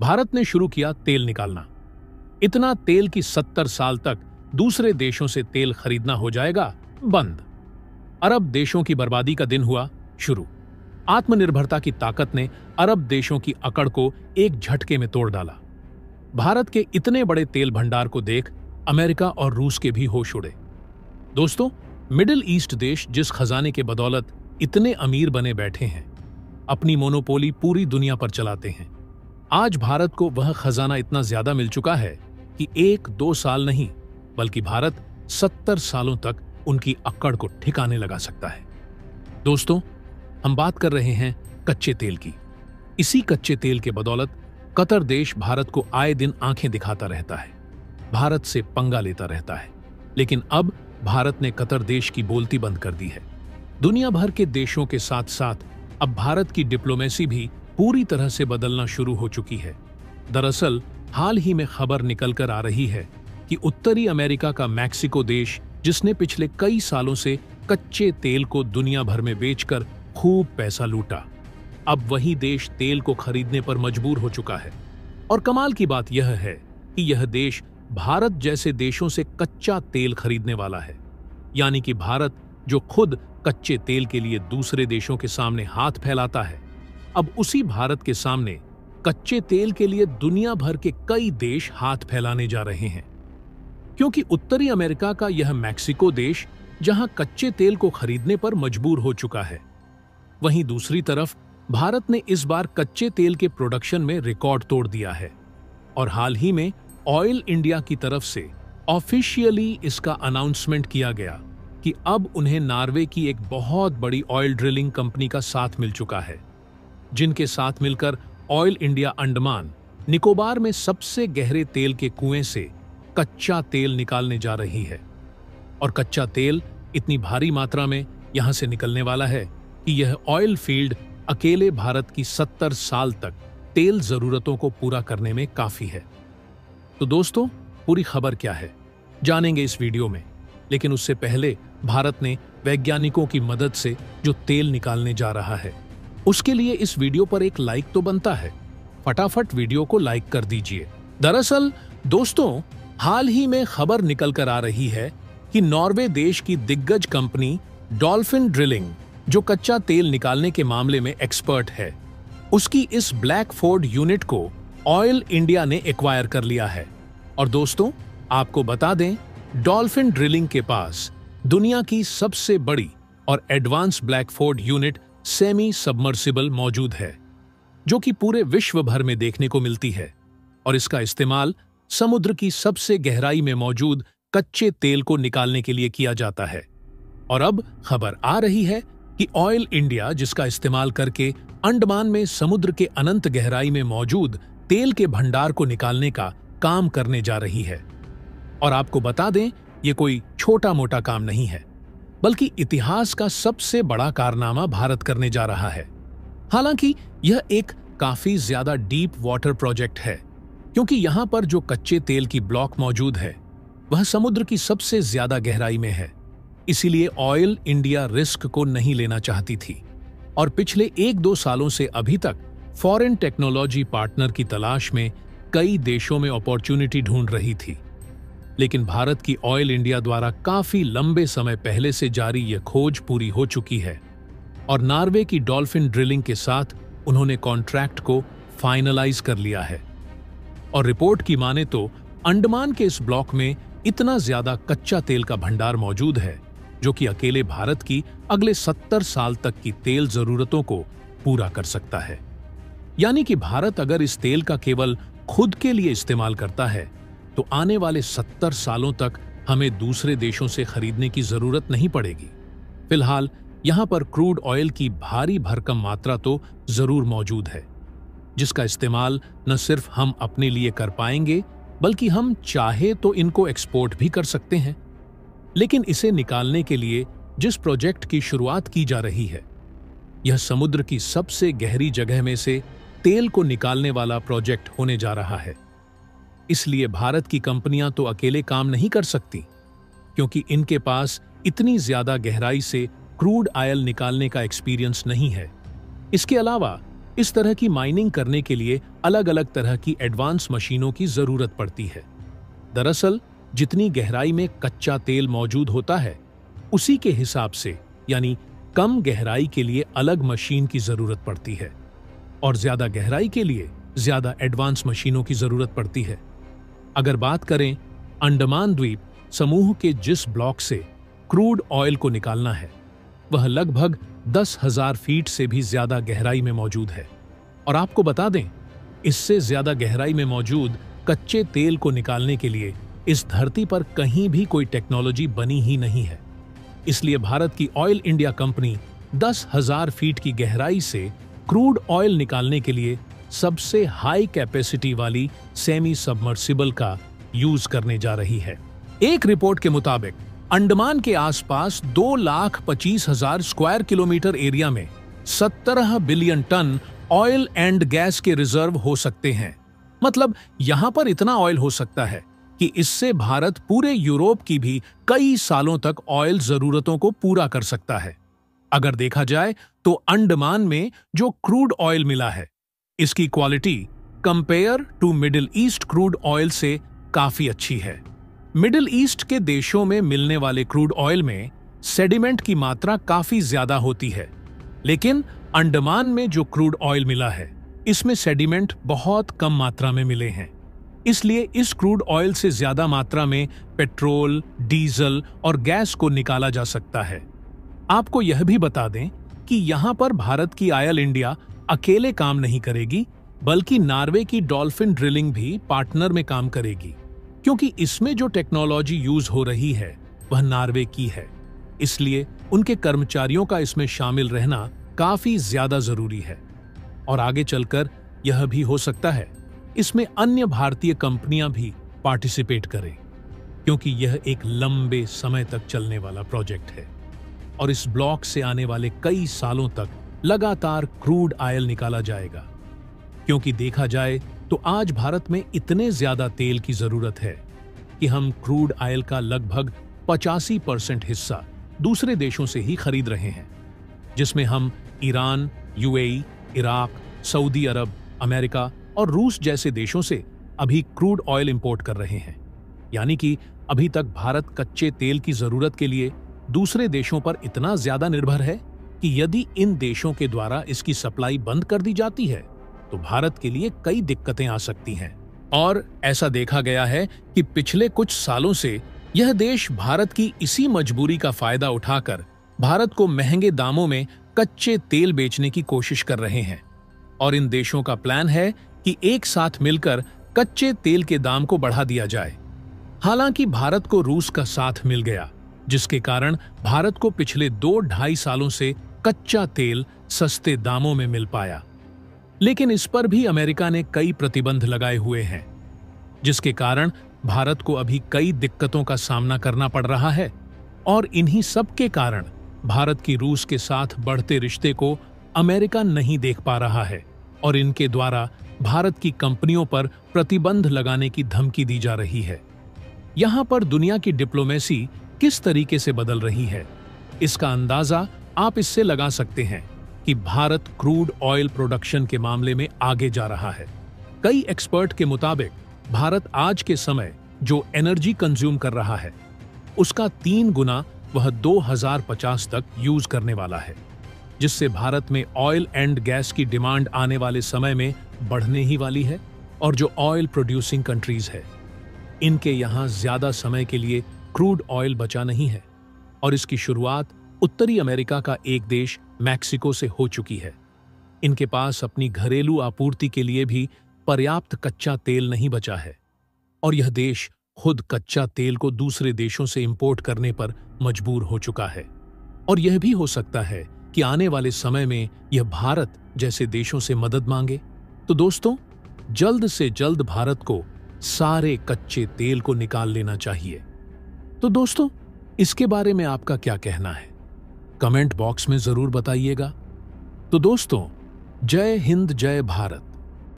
भारत ने शुरू किया तेल निकालना। इतना तेल कि 70 साल तक दूसरे देशों से तेल खरीदना हो जाएगा बंद। अरब देशों की बर्बादी का दिन हुआ शुरू। आत्मनिर्भरता की ताकत ने अरब देशों की अकड़ को एक झटके में तोड़ डाला। भारत के इतने बड़े तेल भंडार को देख अमेरिका और रूस के भी होश उड़े। दोस्तों, मिडिल ईस्ट देश जिस खजाने के बदौलत इतने अमीर बने बैठे हैं, अपनी मोनोपोली पूरी दुनिया पर चलाते हैं, आज भारत को वह खजाना इतना ज्यादा मिल चुका है कि 1-2 साल नहीं बल्कि भारत 70 सालों तक उनकी अक्कड़ को ठिकाने लगा सकता है। दोस्तों, हम बात कर रहे हैं कच्चे तेल की। इसी कच्चे तेल के बदौलत कतर देश भारत को आए दिन आंखें दिखाता रहता है, भारत से पंगा लेता रहता है। लेकिन अब भारत ने कतर देश की बोलती बंद कर दी है। दुनिया भर के देशों के साथ साथ अब भारत की डिप्लोमेसी भी पूरी तरह से बदलना शुरू हो चुकी है। दरअसल हाल ही में खबर निकलकर आ रही है कि उत्तरी अमेरिका का मैक्सिको देश, जिसने पिछले कई सालों से कच्चे तेल को दुनिया भर में बेचकर खूब पैसा लूटा, अब वही देश तेल को खरीदने पर मजबूर हो चुका है। और कमाल की बात यह है कि यह देश भारत जैसे देशों से कच्चा तेल खरीदने वाला है। यानी कि भारत जो खुद कच्चे तेल के लिए दूसरे देशों के सामने हाथ फैलाता है, अब उसी भारत के सामने कच्चे तेल के लिए दुनिया भर के कई देश हाथ फैलाने जा रहे हैं। क्योंकि उत्तरी अमेरिका का यह मैक्सिको देश जहां कच्चे तेल को खरीदने पर मजबूर हो चुका है, वहीं दूसरी तरफ भारत ने इस बार कच्चे तेल के प्रोडक्शन में रिकॉर्ड तोड़ दिया है। और हाल ही में ऑयल इंडिया की तरफ से ऑफिशियली इसका अनाउंसमेंट किया गया कि अब उन्हें नॉर्वे की एक बहुत बड़ी ऑयल ड्रिलिंग कंपनी का साथ मिल चुका है, जिनके साथ मिलकर ऑयल इंडिया अंडमान निकोबार में सबसे गहरे तेल के कुएं से कच्चा तेल निकालने जा रही है। और कच्चा तेल इतनी भारी मात्रा में यहां से निकलने वाला है कि यह ऑयल फील्ड अकेले भारत की 70 साल तक तेल जरूरतों को पूरा करने में काफी है। तो दोस्तों, पूरी खबर क्या है जानेंगे इस वीडियो में। लेकिन उससे पहले भारत ने वैज्ञानिकों की मदद से जो तेल निकालने जा रहा है, उसके लिए इस वीडियो पर एक लाइक तो बनता है। फटाफट वीडियो को लाइक कर दीजिए। दरअसल दोस्तों, हाल ही में खबर निकल कर आ रही है कि नॉर्वे देश की दिग्गज कंपनी डॉल्फिन ड्रिलिंग, जो कच्चा तेल निकालने के मामले में एक्सपर्ट है, उसकी इस ब्लैकफोर्ड यूनिट को ऑयल इंडिया ने एक्वायर कर लिया है। और दोस्तों, आपको बता दें, डॉल्फिन ड्रिलिंग के पास दुनिया की सबसे बड़ी और एडवांस ब्लैकफोर्ड यूनिट सेमी सबमर्सिबल मौजूद है, जो कि पूरे विश्व भर में देखने को मिलती है। और इसका इस्तेमाल समुद्र की सबसे गहराई में मौजूद कच्चे तेल को निकालने के लिए किया जाता है। और अब खबर आ रही है कि ऑयल इंडिया, जिसका इस्तेमाल करके अंडमान में समुद्र के अनंत गहराई में मौजूद तेल के भंडार को निकालने का काम करने जा रही है। और आपको बता दें, ये कोई छोटा मोटा काम नहीं है, बल्कि इतिहास का सबसे बड़ा कारनामा भारत करने जा रहा है। हालांकि यह एक काफी ज्यादा डीप वाटर प्रोजेक्ट है, क्योंकि यहां पर जो कच्चे तेल की ब्लॉक मौजूद है वह समुद्र की सबसे ज्यादा गहराई में है। इसीलिए ऑयल इंडिया रिस्क को नहीं लेना चाहती थी और पिछले 1-2 सालों से अभी तक फॉरेन टेक्नोलॉजी पार्टनर की तलाश में कई देशों में अपॉर्चुनिटी ढूंढ रही थी। लेकिन भारत की ऑयल इंडिया द्वारा काफी लंबे समय पहले से जारी यह खोज पूरी हो चुकी है और नॉर्वे की डॉल्फिन ड्रिलिंग के साथ उन्होंने कॉन्ट्रैक्ट को फाइनलाइज कर लिया है। और रिपोर्ट की माने तो अंडमान के इस ब्लॉक में इतना ज्यादा कच्चा तेल का भंडार मौजूद है, जो कि अकेले भारत की अगले 70 साल तक की तेल जरूरतों को पूरा कर सकता है। यानी कि भारत अगर इस तेल का केवल खुद के लिए इस्तेमाल करता है तो आने वाले 70 सालों तक हमें दूसरे देशों से खरीदने की जरूरत नहीं पड़ेगी। फिलहाल यहां पर क्रूड ऑयल की भारी भरकम मात्रा तो जरूर मौजूद है, जिसका इस्तेमाल न सिर्फ हम अपने लिए कर पाएंगे, बल्कि हम चाहे तो इनको एक्सपोर्ट भी कर सकते हैं। लेकिन इसे निकालने के लिए जिस प्रोजेक्ट की शुरुआत की जा रही है, यह समुद्र की सबसे गहरी जगह में से तेल को निकालने वाला प्रोजेक्ट होने जा रहा है। इसलिए भारत की कंपनियां तो अकेले काम नहीं कर सकती, क्योंकि इनके पास इतनी ज्यादा गहराई से क्रूड ऑयल निकालने का एक्सपीरियंस नहीं है। इसके अलावा इस तरह की माइनिंग करने के लिए अलग अलग तरह की एडवांस मशीनों की जरूरत पड़ती है। दरअसल जितनी गहराई में कच्चा तेल मौजूद होता है, उसी के हिसाब से यानी कम गहराई के लिए अलग मशीन की जरूरत पड़ती है और ज्यादा गहराई के लिए ज्यादा एडवांस मशीनों की जरूरत पड़ती है। अगर बात करें अंडमान द्वीप समूह के जिस ब्लॉक से क्रूड ऑयल को निकालना है, वह लगभग 10,000 फीट से भी ज्यादा गहराई में मौजूद है। और आपको बता दें, इससे ज्यादा गहराई में मौजूद कच्चे तेल को निकालने के लिए इस धरती पर कहीं भी कोई टेक्नोलॉजी बनी ही नहीं है। इसलिए भारत की ऑयल इंडिया कंपनी 10,000 फीट की गहराई से क्रूड ऑयल निकालने के लिए सबसे हाई कैपेसिटी वाली सेमी सबमर्सिबल का यूज करने जा रही है। एक रिपोर्ट के मुताबिक अंडमान के आसपास 2,25,000 स्क्वायर किलोमीटर एरिया में 17 billion tonne oil and gas के रिजर्व हो सकते हैं। मतलब यहां पर इतना ऑयल हो सकता है कि इससे भारत पूरे यूरोप की भी कई सालों तक ऑयल जरूरतों को पूरा कर सकता है। अगर देखा जाए तो अंडमान में जो क्रूड ऑयल मिला है, इसकी quality compare to Middle East crude oil से काफी अच्छी है। मिडिल ईस्ट के देशों में मिलने वाले क्रूड ऑयल में सेडिमेंट की मात्रा काफी ज्यादा होती है, लेकिन अंडमान में जो क्रूड ऑयल मिला है, इसमें सेडिमेंट बहुत कम मात्रा में मिले हैं। इसलिए इस क्रूड ऑयल से ज्यादा मात्रा में पेट्रोल, डीजल और गैस को निकाला जा सकता है। आपको यह भी बता दें कि यहां पर भारत की ऑयल इंडिया अकेले काम नहीं करेगी, बल्कि नॉर्वे की डॉल्फिन ड्रिलिंग भी पार्टनर में काम करेगी, क्योंकि इसमें जो टेक्नोलॉजी यूज हो रही है वह नॉर्वे की है। इसलिए उनके कर्मचारियों का इसमें शामिल रहना काफी ज्यादा जरूरी है। और आगे चलकर यह भी हो सकता है इसमें अन्य भारतीय कंपनियां भी पार्टिसिपेट करें, क्योंकि यह एक लंबे समय तक चलने वाला प्रोजेक्ट है और इस ब्लॉक से आने वाले कई सालों तक लगातार क्रूड ऑयल निकाला जाएगा। क्योंकि देखा जाए तो आज भारत में इतने ज्यादा तेल की जरूरत है कि हम क्रूड ऑयल का लगभग 85% हिस्सा दूसरे देशों से ही खरीद रहे हैं, जिसमें हम ईरान, यूएई, इराक, सऊदी अरब, अमेरिका और रूस जैसे देशों से अभी क्रूड ऑयल इंपोर्ट कर रहे हैं। यानी कि अभी तक भारत कच्चे तेल की जरूरत के लिए दूसरे देशों पर इतना ज्यादा निर्भर है कि यदि इन देशों के द्वारा इसकी सप्लाई बंद कर दी जाती है तो भारत के लिए कई दिक्कतें आ सकती हैं। और ऐसा देखा गया है कि पिछले कुछ सालों से यह देश भारत की इसी मजबूरी का फायदा उठाकर भारत को महंगे दामों में कच्चे तेल बेचने की कोशिश कर रहे हैं। और इन देशों का प्लान है कि एक साथ मिलकर कच्चे तेल के दाम को बढ़ा दिया जाए। हालांकि भारत को रूस का साथ मिल गया, जिसके कारण भारत को पिछले 2-2.5 सालों से कच्चा तेल सस्ते दामों में मिल पाया। लेकिन इस पर भी अमेरिका ने कई प्रतिबंध लगाए हुए हैं, जिसके कारण भारत को अभी कई दिक्कतों का सामना करना पड़ रहा है। और इन्हीं सब के कारण भारत की रूस के साथ बढ़ते रिश्ते को अमेरिका नहीं देख पा रहा है और इनके द्वारा भारत की कंपनियों पर प्रतिबंध लगाने की धमकी दी जा रही है। यहां पर दुनिया की डिप्लोमेसी किस तरीके से बदल रही है, इसका अंदाजा आप इससे लगा सकते हैं कि भारत क्रूड ऑयल प्रोडक्शन के मामले में आगे जा रहा है। कई एक्सपर्ट के मुताबिक भारत आज के समय जो एनर्जी कंज्यूम कर रहा है, उसका 3 गुना वह 2050 तक यूज करने वाला है, जिससे भारत में ऑयल एंड गैस की डिमांड आने वाले समय में बढ़ने ही वाली है। और जो ऑयल प्रोड्यूसिंग कंट्रीज है, इनके यहाँ ज्यादा समय के लिए क्रूड ऑयल बचा नहीं है और इसकी शुरुआत उत्तरी अमेरिका का एक देश मैक्सिको से हो चुकी है। इनके पास अपनी घरेलू आपूर्ति के लिए भी पर्याप्त कच्चा तेल नहीं बचा है और यह देश खुद कच्चा तेल को दूसरे देशों से इंपोर्ट करने पर मजबूर हो चुका है। और यह भी हो सकता है कि आने वाले समय में यह भारत जैसे देशों से मदद मांगे। तो दोस्तों, जल्द से जल्द भारत को सारे कच्चे तेल को निकाल लेना चाहिए। तो दोस्तों, इसके बारे में आपका क्या कहना है? कमेंट बॉक्स में जरूर बताइएगा। तो दोस्तों, जय हिंद, जय भारत।